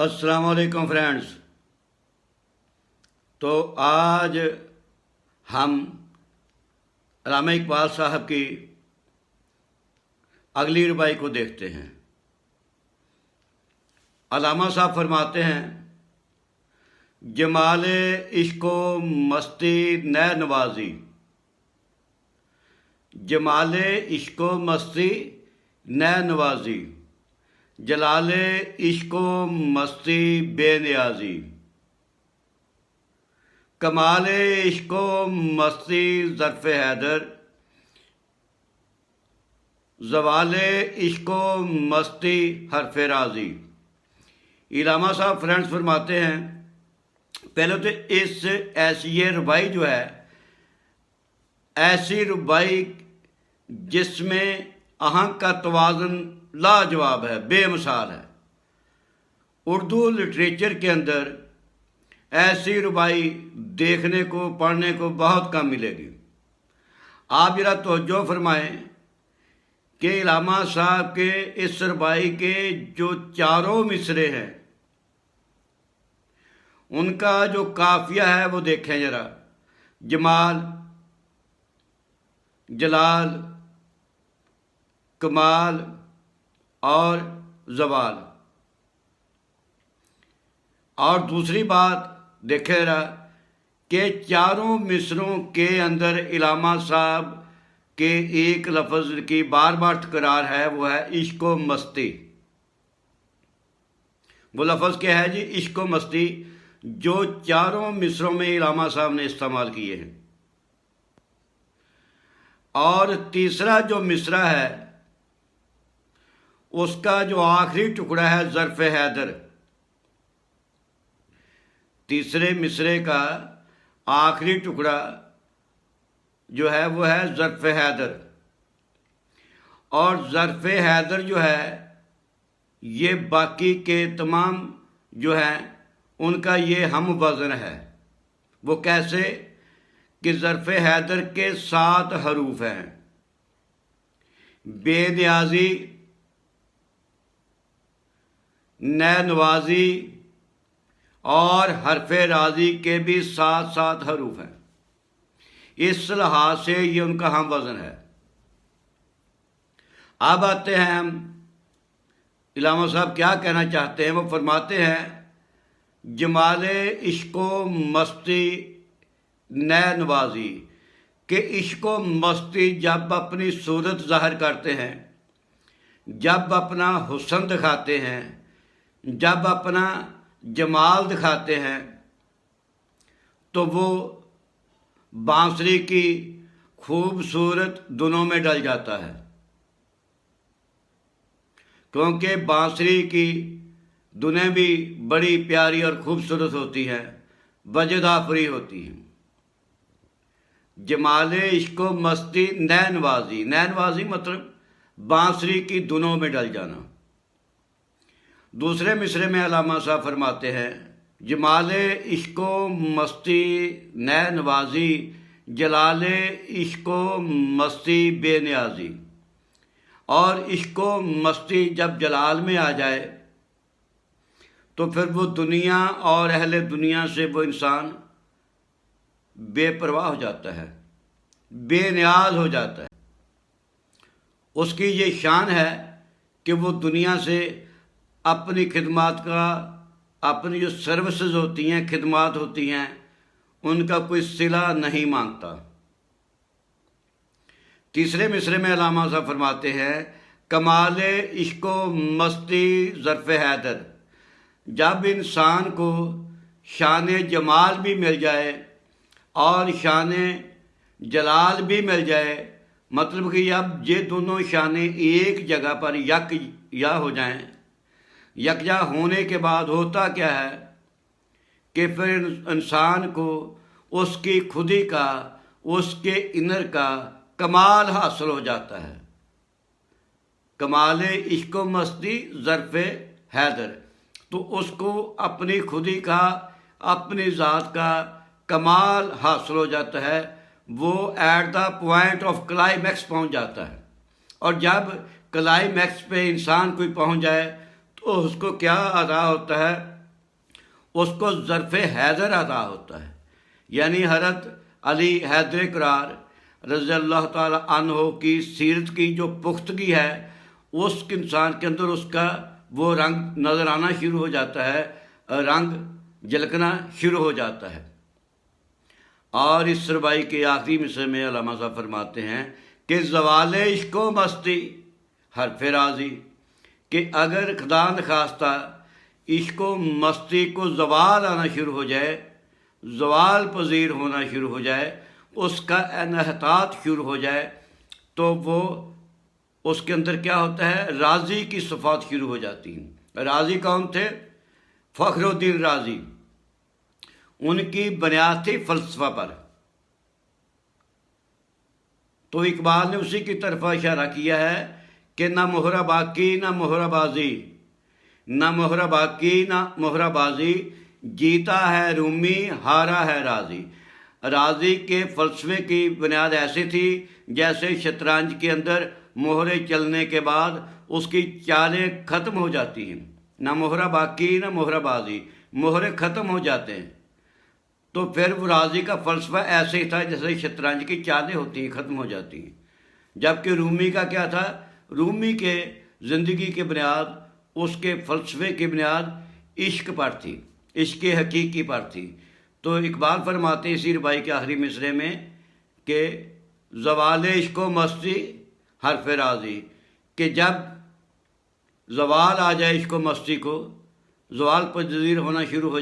अस्सलाम वालेकुम फ्रेंड्स। तो आज हम अल्लामा इकबाल साहब की अगली रुबाई को देखते हैं। अल्लामा साहब फरमाते हैं, जमाले इश्को मस्ती नै नवाजी, जमाले इश्को मस्ती नै नवाजी, जलाले इश्को मस्ती बेनियाजी, कमाले इश्को मस्ती ज़र्फ़ हैदर, ज़वाले इश्को मस्ती हरफ राजी। इलामा साहब फ्रेंड्स फरमाते हैं, पहले तो इस ये रुबाई जो है, ऐसी रुबाई जिसमें आहंग का तवाज़ुन लाजवाब है, बेमिसाल है। उर्दू लिटरेचर के अंदर ऐसी रुबाई देखने को पढ़ने को बहुत कम मिलेगी। आप जरा तवज्जो फरमाएं कि इलामा साहब के इस रुबाई के जो चारों मिसरे हैं उनका जो काफिया है वो देखें जरा। जमाल, जलाल, कमाल और ज़वाल। और दूसरी बात देखें जरा कि चारों मिसरों के अंदर इलामा साहब के एक लफ्ज़ की बार बार तकरार है, वो है इश्को मस्ती। वो लफ्ज़ क्या है जी? इश्को मस्ती, जो चारों मिसरों में इलामा साहब ने इस्तेमाल किए हैं। और तीसरा जो मिसरा है उसका जो आखिरी टुकड़ा है ज़र्फ़ हैदर। तीसरे मिसरे का आखिरी टुकड़ा जो है वो है ज़र्फ़ हैदर। और ज़र्फ़ हैदर जो है ये बाकी के तमाम जो हैं उनका ये हम वज़न है। वो कैसे कि ज़र्फ़ हैदर के 7 हरूफ हैं, बेनियाजी, नै नवाजी और हरफ राजी के भी 7 हरूफ हैं। इस लिहाज से ये उनका हम वज़न है। अब आते हैं हम, इलामा साहब क्या कहना चाहते हैं। वो फरमाते हैं, जमाले इश्को मस्ती नै नवाजी, कि इश्को मस्ती जब अपनी सूरत ज़ाहिर करते हैं, जब अपना हुस्न दिखाते हैं, जब अपना जमाल दिखाते हैं, तो वो बांसुरी की खूबसूरत धुनों में डल जाता है। क्योंकि बांसुरी की धुनें भी बड़ी प्यारी और खूबसूरत होती हैं, वजदाफरी होती हैं। जमाले इश्को मस्ती नै नवाजी, नै नवाजी मतलब बांसुरी की धुनों में डल जाना। दूसरे मिसरे में अल्लामा साहब फरमाते हैं, जमाले इश्को मस्ती नै नवाजी, जलाले इश्को मस्ती बेनियाजी। और इश्को मस्ती जब जलाल में आ जाए तो फिर वो दुनिया और अहले दुनिया से वो इंसान बेपरवाह हो जाता है, बेनियाज हो जाता है। उसकी ये शान है कि वो दुनिया से अपनी खिदमात का, अपनी जो सर्विसेज होती हैं, खिदमात होती हैं, उनका कोई सिला नहीं मांगता। तीसरे मिसरे में अल्लामा साहब फरमाते हैं, कमाले इश्को मस्ती ज़र्फ़ हैदर, जब इंसान को शान जमाल भी मिल जाए और शान जलाल भी मिल जाए, मतलब कि अब ये दोनों शानें एक जगह पर यकजा हो जाएं। यकजा होने के बाद होता क्या है कि फिर इंसान को उसकी खुदी का, उसके इनर का कमाल हासिल हो जाता है। कमाले इश्को मस्ती ज़र्फ़ हैदर, तो उसको अपनी खुदी का, अपनी ज़ात का कमाल हासिल हो जाता है। वो at the point of climax पहुंच जाता है। और जब क्लाइमैक्स पे इंसान कोई पहुंच जाए तो उसको क्या अदा होता है اس کو ظرف حیدر عطا ہوتا ہے، یعنی حضرت علی حیدر کرار رضی اللہ تعالی عنہ کی سیرت کی جو پختگی ہے، اس انسان کے اندر اس کا وہ رنگ نظر آنا شروع ہو جاتا ہے، رنگ جھلکنا شروع ہو جاتا ہے۔ اور اس ربائی کے آخری مصرع میں علامہ صاحب فرماتے ہیں کہ زوال عشق و مستی حرف راضی، کہ اگر خدا نخواستہ عشق و مستی کو زوال آنا شروع ہو جائے، زوال پذیر ہونا شروع ہو جائے، اس کا انحطاط شروع ہو جائے، تو وہ اس کے اندر کیا ہوتا ہے؟ راضی کی صفات شروع ہو جاتی ہیں۔ راضی کون تھے؟ فخر الدین رازی، ان کی بنیاد تھی فلسفہ پر۔ تو اقبال نے اسی کی طرف اشارہ کیا ہے کہ نہ مہرہ باقی نہ مہرہ بازی، نہ مہرہ باقی نہ مہرہ بازی، جیتا ہے رومی ہارا ہے راضی۔ راضی کے فلسفے کی بنیاد ایسی تھی جیسے شطرنج کے اندر مہرے چلنے کے بعد اس کی چالیں ختم ہو جاتی ہیں، نہ مہرہ باقی نہ مہرہ بازی، مہرے ختم ہو جاتے ہیں۔ تو پھر وہ راضی کا فلسفہ ایسے ہی تھا جیسے شطرنج کی چالیں ہوتی ہیں، ختم ہو جاتی ہیں۔ جبکہ رومی کا کیا تھا؟ رومی کے زندگی کی بنیاد، اس کے فلسفے کی بنیاد عشق پر تھی، عشق حقیقی پر تھی۔ تو اقبال فرماتے ہیں اسی ربائی کے آخری مصرعے میں کہ زوال عشق و مستی حرف راضی، کہ جب زوال آ جائے عشق و مستی کو، زوال پذیر ہونا شروع ہو جائے